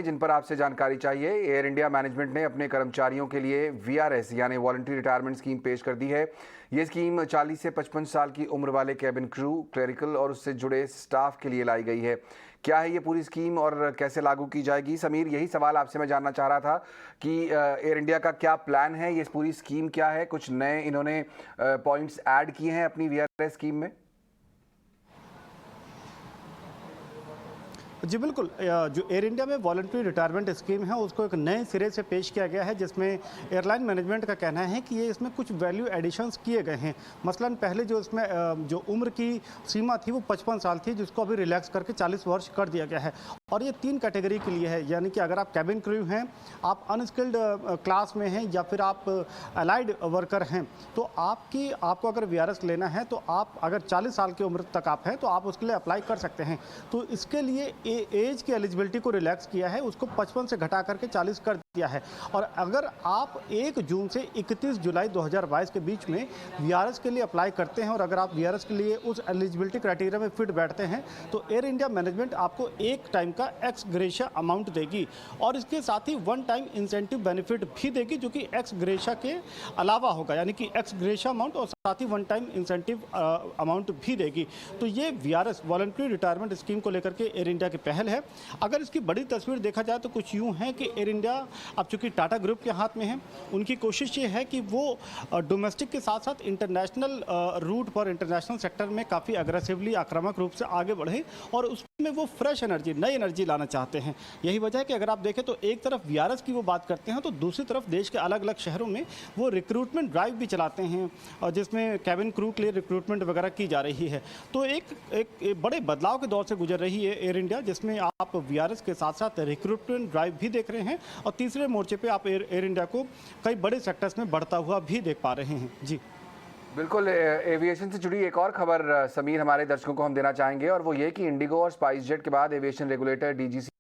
जिन पर आपसे जानकारी चाहिए। एयर इंडिया मैनेजमेंट ने अपने कर्मचारियों के लिए वीआरएस यानी वॉलंटरी रिटायरमेंट स्कीम पेश कर दी है। ये स्कीम 40 से 55 साल की उम्र वाले कैबिन क्रू, क्लरिकल और उससे जुड़े स्टाफ के लिए लाई गई है। क्या है ये पूरी स्कीम और कैसे लागू की जाएगी? समीर, यही सवाल आपसे मैं जानना चाह रहा था कि एयर इंडिया का क्या प्लान है, ये पूरी स्कीम क्या है? कुछ नए इन्होंने पॉइंट्स ऐड किए हैं अपनी वीआरएस स्कीम में? जी बिल्कुल, जो एयर इंडिया में वॉलंटरी रिटायरमेंट स्कीम है उसको एक नए सिरे से पेश किया गया है, जिसमें एयरलाइन मैनेजमेंट का कहना है कि ये इसमें कुछ वैल्यू एडिशंस किए गए हैं। मसलन पहले जो इसमें जो उम्र की सीमा थी वो 55 साल थी, जिसको अभी रिलैक्स करके 40 वर्ष कर दिया गया है। और ये 3 कैटेगरी के लिए है, यानी कि अगर आप कैबिन क्रू हैं, आप अनस्किल्ड क्लास में हैं या फिर आप अलाइड वर्कर हैं, तो आपको अगर वीआरएस लेना है तो आप अगर 40 साल की उम्र तक आप हैं तो आप उसके लिए अप्लाई कर सकते हैं। तो इसके लिए एज की एलिजिबिलिटी को रिलैक्स किया है, उसको 55 से घटा करके 40 कर दिया है। और अगर आप 1 जून से 31 जुलाई 2022 के बीच में वीआरएस के लिए अप्लाई करते हैं और अगर आप वीआरएस के लिए उस एलिजिबिलिटी क्राइटेरिया में फिट बैठते हैं तो एयर इंडिया मैनेजमेंट आपको एक टाइम का एक्स ग्रेशिया अमाउंट देगी और इसके साथ ही वन टाइम इंसेंटिव बेनिफिट भी देगी, जो कि एक्स ग्रेशिया के अलावा होगा, यानी कि एक्स ग्रेशिया अमाउंट और साथ ही वन टाइम इंसेंटिव अमाउंट भी देगी। तो ये वीआरएस वॉलंटरी रिटायरमेंट स्कीम को लेकर के एयर इंडिया की पहल है। अगर इसकी बड़ी तस्वीर देखा जाए तो कुछ यूं है कि एयर इंडिया अब चूंकि टाटा ग्रुप के हाथ में है, उनकी कोशिश ये है कि वो डोमेस्टिक के साथ साथ इंटरनेशनल रूट पर इंटरनेशनल सेक्टर में काफ़ी अग्रेसिवली आक्रामक रूप से आगे बढ़े और उसमें वो फ्रेश एनर्जी, नई एनर्जी लाना चाहते हैं। यही वजह है कि अगर आप देखें तो एक तरफ वीआरएस की वो बात करते हैं तो दूसरी तरफ देश के अलग अलग शहरों में वो रिक्रूटमेंट ड्राइव भी चलाते हैं और जिसमें कैबिन क्रू के लिए रिक्रूटमेंट वगैरह की जा रही है। तो एक बड़े बदलाव के दौर से गुजर रही है एयर इंडिया, जिसमें आप वीआरएस के साथ साथ रिक्रूटमेंट ड्राइव भी देख रहे हैं और तीसरे मोर्चे पे आप एयर इंडिया को कई बड़े सेक्टर्स में बढ़ता हुआ भी देख पा रहे हैं। जी बिल्कुल, एविएशन से जुड़ी एक और खबर समीर हमारे दर्शकों को हम देना चाहेंगे और वो ये कि इंडिगो और स्पाइस जेट के बाद एविएशन रेगुलेटर डीजीसी